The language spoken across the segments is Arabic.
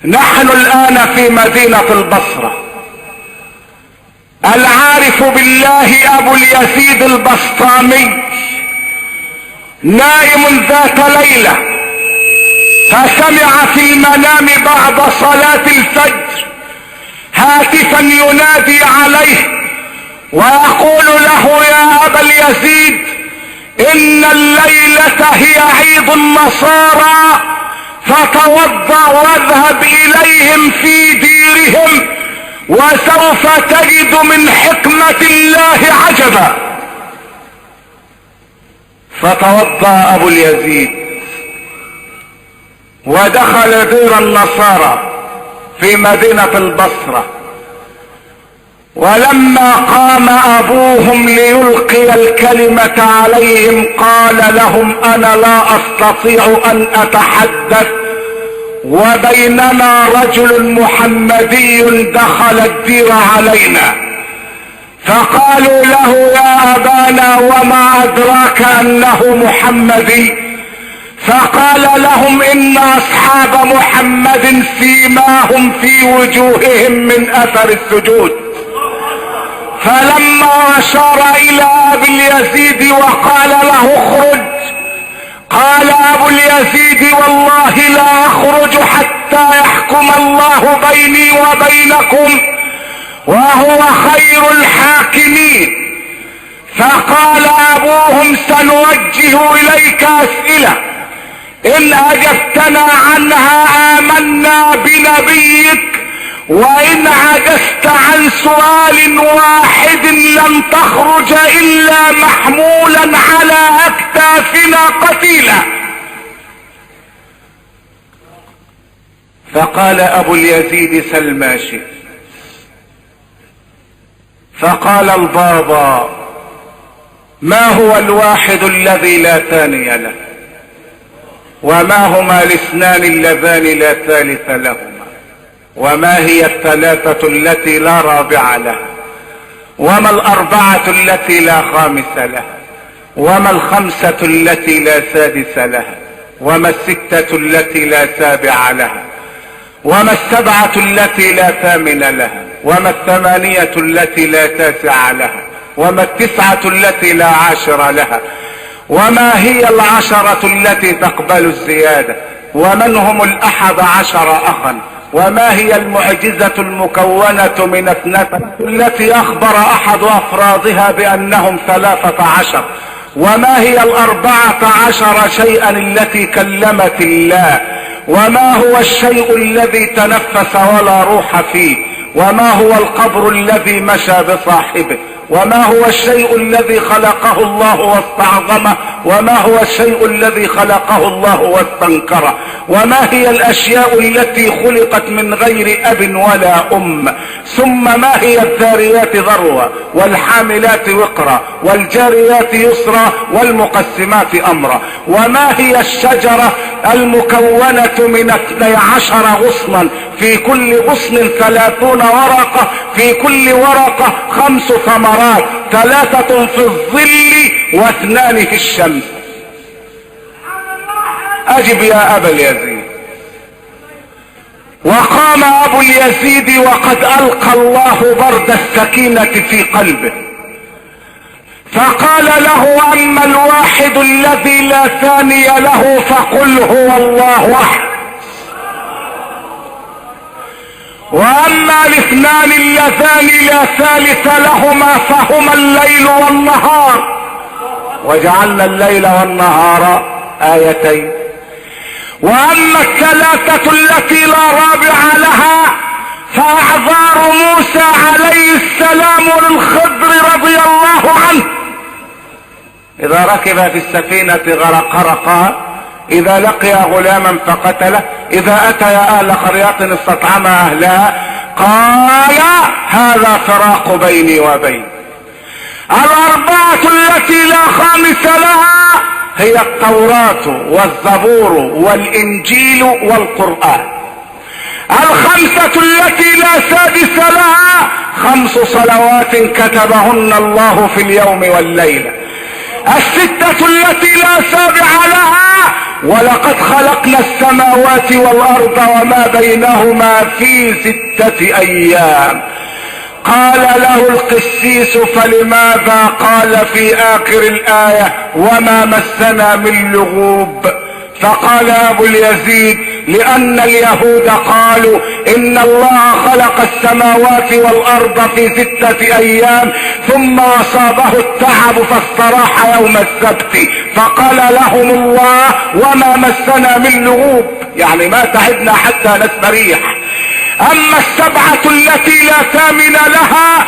نحن الآن في مدينة البصرة. العارف بالله أبو اليزيد البسطامي نائم ذات ليلة، فسمع في المنام بعد صلاة الفجر هاتفا ينادي عليه ويقول له: يا أبا اليزيد، إن الليلة هي عيد النصارى، فتوضأ واذهب إليهم في ديرهم وسوف تجد من حكمة الله عجبا. فتوضأ أبو اليزيد ودخل دير النصارى في مدينة البصرة، ولما قام أبوهم ليلقي الكلمة عليهم قال لهم: أنا لا أستطيع أن أتحدث وبيننا رجل محمدي دخل الدير علينا. فقالوا له: يا أبانا وما أدراك أنه محمدي؟ فقال لهم: إن أصحاب محمد سيماهم في وجوههم من أثر السجود. فلما أشار إلى أبي اليزيد وقال له: اخرج، قال أبو اليزيد: والله لا أخرج حتى يحكم الله بيني وبينكم وهو خير الحاكمين. فقال أبوهم: سنوجه إليك أسئلة، إن أجبتنا عنها آمنا بنبيك، وإن عجزت عن سؤال واحد لن تخرج إلا محمولا على أكتافنا قتيلا. فقال أبو اليزيد: سل ما شئت. فقال البابا: ما هو الواحد الذي لا ثاني له؟ وما هما الاثنان اللذان لا ثالث لهما؟ وما هي الثلاثة التي لا رابع لها؟ وما الأربعة التي لا خامس لها؟ وما الخمسة التي لا سادس لها؟ وما الستة التي لا سابع لها؟ وما السبعة التي لا ثامن لها؟ وما الثمانية التي لا تاسع لها؟ وما التسعة التي لا عاشر لها؟ وما هي العشرة التي تقبل الزيادة؟ ومن هم ال11 أخا؟ وما هي المعجزة المكونة من 12 التي أخبر أحد أفرادها بأنهم 13؟ وما هي 14 شيئا التي كلمت الله؟ وما هو الشيء الذي تنفس ولا روح فيه؟ وما هو القبر الذي مشى بصاحبه؟ وما هو الشيء الذي خلقه الله واستعظمه؟ وما هو الشيء الذي خلقه الله واستنكره؟ وما هي الاشياء التي خلقت من غير اب ولا ام؟ ثم ما هي الذاريات ذروا والحاملات وقرا والجاريات يسرا والمقسمات امرا؟ وما هي الشجرة المكونة من 12 غصنا، في كل غصن 30 ورقة، في كل ورقة 5 ثمرات، 3 في الظل و2 في الشمس؟ اجب يا ابا اليزيد. وقام ابو اليزيد وقد القى الله برد السكينة في قلبه، فقال له: اما الواحد الذي لا ثاني له فقل هو الله احد، واما الاثنان اللذان لا ثالث لهما فهما الليل والنهار، وجعلنا الليل والنهار آيتين. واما الثلاثة التي لا رابع لها فاعذار موسى عليه السلام للخضر رضي الله عنه، اذا ركب في السفينة غرقها، اذا لقي غلاما فقتله، اذا اتى اهل قرية استطعم اهلها، قال: هذا فراق بيني وبين. 4 التي لا خامس لها هي التوراة والزبور والانجيل والقرآن. 5 التي لا سادس لها 5 صلوات كتبهن الله في اليوم والليلة. 6 التي لا سابع لها ولقد خلقنا السماوات والارض وما بينهما في 6 ايام. قال له القسيس فلماذا قال في اخر الايه وما مسنا من لغوب؟ فقال ابو اليزيد لان اليهود قالوا ان الله خلق السماوات والارض في 6 ايام ثم اصابه التعب فاستراح يوم السبت، فقال لهم الله وما مسنا من لغوب، يعني ما تعبنا حتى نستريح. اما 7 التي لا ثامن لها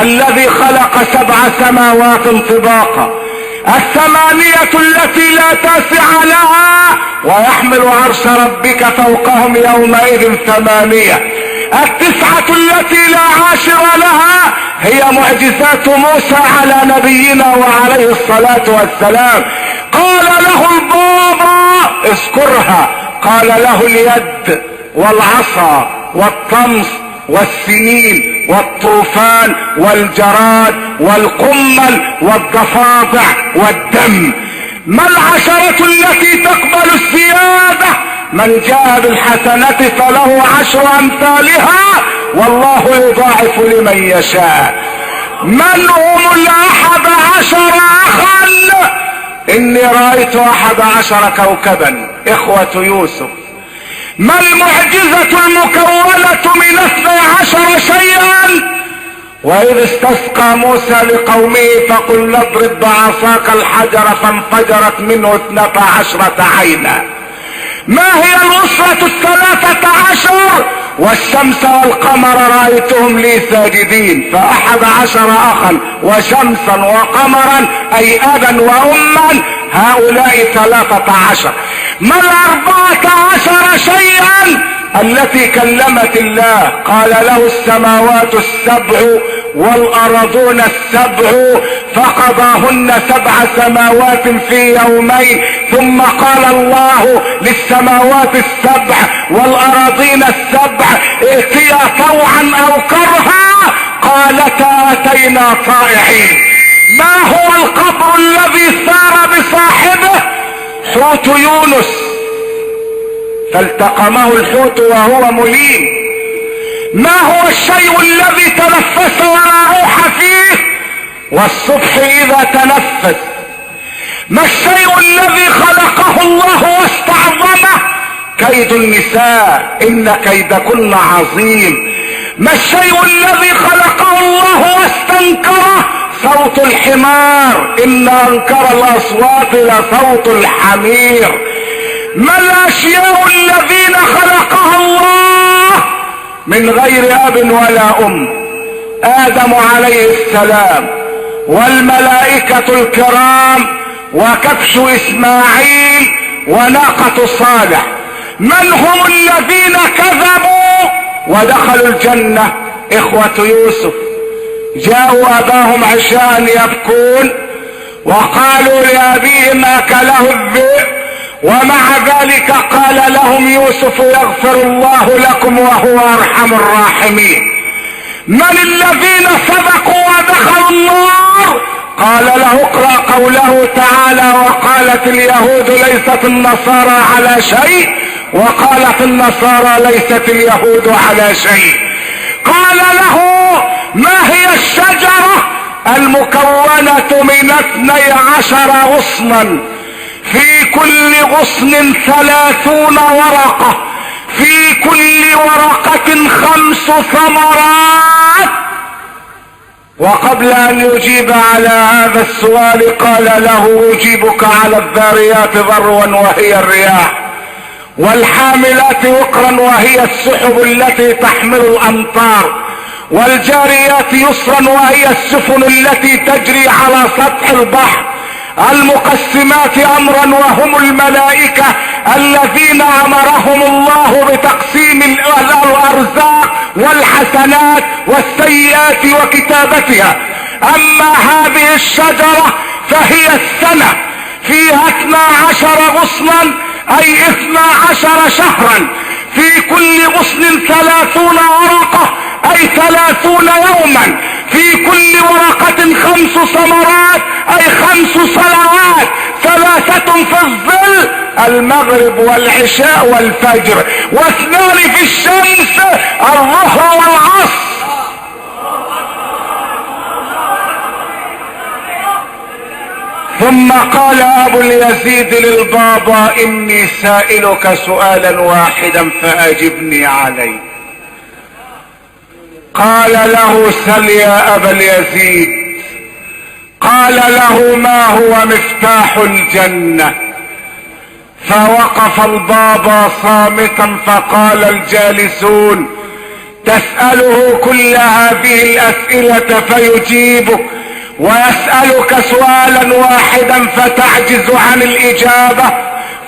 الذي خلق 7 سماوات طباقا، 8 التي لا تاسع لها ويحمل عرش ربك فوقهم يومئذ 8، 9 التي لا عاشر لها هي معجزات موسى على نبينا وعليه الصلاة والسلام. قال له البابا اذكرها، قال له اليد والعصا والطمس والسنين والطوفان والجراد والقمل والضفادع والدم. ما 10 التي تقبل الزيادة؟ من جاء بالحسنة فله 10 أمثالها والله يضاعف لمن يشاء. من هم 11 أخا؟ إني رأيت 11 كوكبا إخوة يوسف. ما المعجزة المكونة من 12 شيئا؟ وإذ استسقى موسى لقومه فقل اضرب بعصاك الحجر فانفجرت منه 12 عينا. ما هي الأسرة 13؟ والشمس والقمر رأيتهم لي ساجدين، ف11 أخا وشمسا وقمرا أي أبا وأما، هؤلاء 13. ما 14 شيئا التي كلمت الله؟ قال له السماوات 7 والأرضون 7 فقضاهن 7 سماوات في يومين، ثم قال الله للسماوات 7 والأراضين 7 ائتيا طوعا أو كرها قالتا أتينا طائعين. ما هو القبر الذي سار بصاحبه؟ حوت يونس، فالتقمه الحوت وهو مليم. ما هو الشيء الذي تنفس ولا روح فيه؟ والصبح إذا تنفس. ما الشيء الذي خلقه الله واستعظمه؟ كيد النساء إن كيدكن عظيم. ما الشيء الذي خلقه الله واستنكره؟ صوت الحمار إن أنكر الأصوات لصوت الحمير. ما الأشياء الذين خلقها الله من غير أب ولا أم؟ آدم عليه السلام والملائكة الكرام وكبش إسماعيل وناقة صالح. من هم الذين كذبوا ودخلوا الجنة؟ إخوة يوسف جاءوا أباهم عشاء يبكون وقالوا لأبيهم أكله الذئب، ومع ذلك قال لهم يوسف يغفر الله لكم وهو أرحم الراحمين. من الذين سبقوا ودخلوا النار؟ قال له اقرأ قوله تعالى وقالت اليهود ليست النصارى على شيء وقالت النصارى ليست اليهود على شيء. قال له ما هي الشجرة المكونة من 12 غصنا في كل غصن 30 ورقة، في كل ورقة 5 ثمرات؟ وقبل ان يجيب على هذا السؤال قال له اجيبك على الذاريات ذروا وهي الرياح، والحاملات وقرا وهي السحب التي تحمل الامطار، والجاريات يسرا وهي السفن التي تجري على سطح البحر، المقسمات امرا وهم الملائكة الذين امرهم الله بتقسيم الارزاق والحسنات والسيئات وكتابتها. اما هذه الشجرة فهي السنة، فيها 12 غصنا اي 12 شهرا، في كل غصن 30 ورقة اي 30 يوما، في كل ورقة 5 ثمرات اي 5 صلوات، 3 في الظل المغرب والعشاء والفجر، واثنان في الشمس الظهر والعصر. ثم قال ابو اليزيد للبابا: اني سائلك سؤالا واحدا فاجبني عليه. قال له: سل يا ابا اليزيد. قال له: ما هو مفتاح الجنة؟ فوقف البابا صامتا، فقال الجالسون: تسأله كل هذه الاسئلة فيجيبك، ويسألك سؤالا واحدا فتعجز عن الاجابة.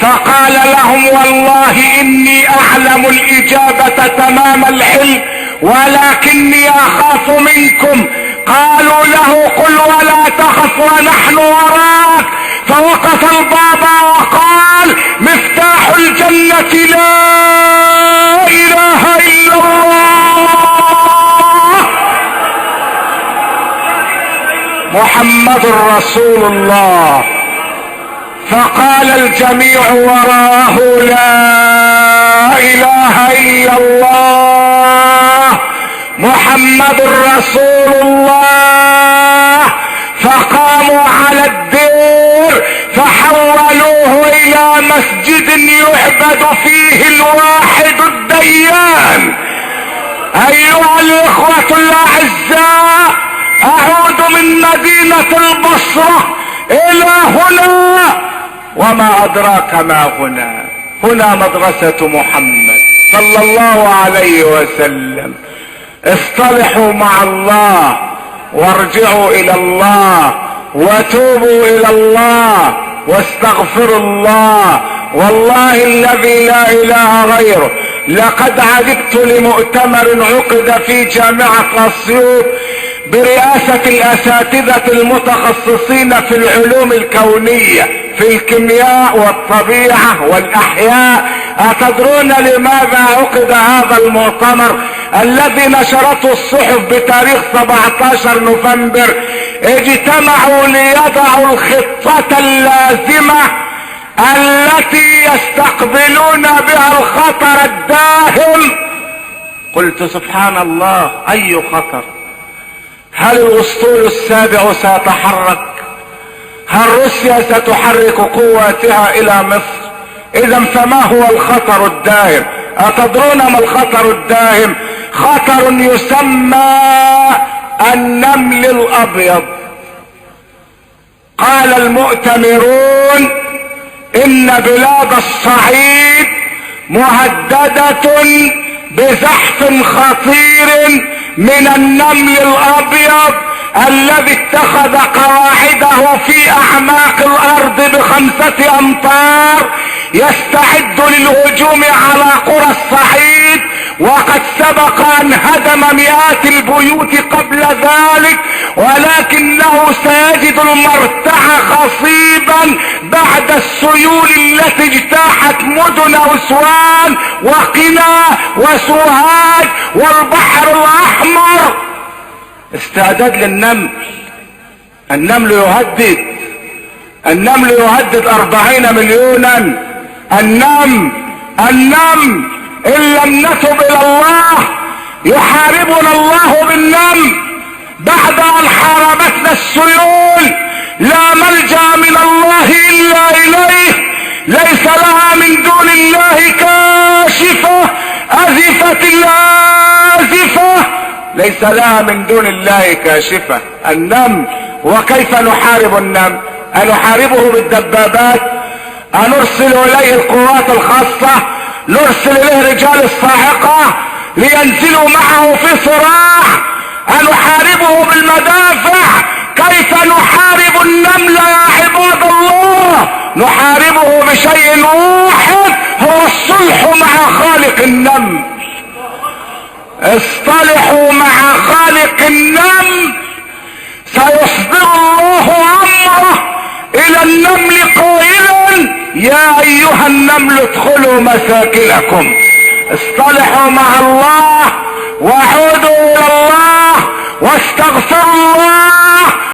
فقال لهم: والله اني اعلم الاجابة تمام العلم، ولكني اخاف منكم. قالوا له: قل ولا تخف ونحن وراك. فوقف البابا وقال: مفتاح الجنة لا اله الا الله محمد رسول الله. فقال الجميع وراءه: لا اله الا الله محمد رسول الله. فقاموا على الدير فحولوه الى مسجد يعبد فيه الواحد الديان. ايها الاخوة الاعزاء، اعود من مدينة البصرة الى هنا، وما ادراك ما هنا. هنا مدرسة محمد صلى الله عليه وسلم. اصطلحوا مع الله وارجعوا الى الله وتوبوا الى الله واستغفروا الله. والله الذي لا اله غيره، لقد عجبت لمؤتمر عقد في جامعة اسيوط برئاسة الاساتذة المتخصصين في العلوم الكونية، في الكيمياء والطبيعة والاحياء. اتدرون لماذا عقد هذا المؤتمر الذي نشرته الصحف بتاريخ 17 نوفمبر؟ اجتمعوا ليضعوا الخطة اللازمة التي يستقبلون بها الخطر الداهم. قلت: سبحان الله، اي خطر؟ هل الاسطول السابع سيتحرك؟ هل روسيا ستحرك قواتها الى مصر؟ اذا فما هو الخطر الداهم؟ اتدرون ما الخطر الداهم؟ خطر يسمى النمل الابيض. قال المؤتمرون ان بلاد الصعيد مهددة بزحف خطير من النمل الابيض الذي اتخذ قواعده في اعماق الارض ب5 امتار، يستعد للهجوم على قرى الصعيد. وقد سبق ان هدم مئات البيوت قبل ذلك، ولكنه سيجد المرتع خصيبا بعد السيول التي اجتاحت مدن اسوان وقنا وسوهاج والبحر الاحمر. استعداد للنمل. النمل يهدد 40 مليونا. النمل ان لم نتب الى الله يحاربنا الله بالنمل. بعد ان حاربتنا السيول لا ملجأ من الله الا اليه، ليس لها من دون الله كاشفة، ازفت الازفة، ليس لها من دون الله كاشفة. النمل. وكيف نحارب النمل؟ أنحاربه بالدبابات؟ أنرسل إليه القوات الخاصة؟ نرسل إليه رجال الصاعقة لينزلوا معه في صراع؟ أنحاربه بالمدافع؟ كيف نحارب النمل يا عباد الله؟ نحاربه بشيء واحد، هو الصلح مع خالق النمل. اصطلحوا مع خالق النمل، سيصدر الله امره الى النمل قائلا: يا ايها النمل ادخلوا مساكنكم. اصطلحوا مع الله وعودوا الى الله واستغفروا الله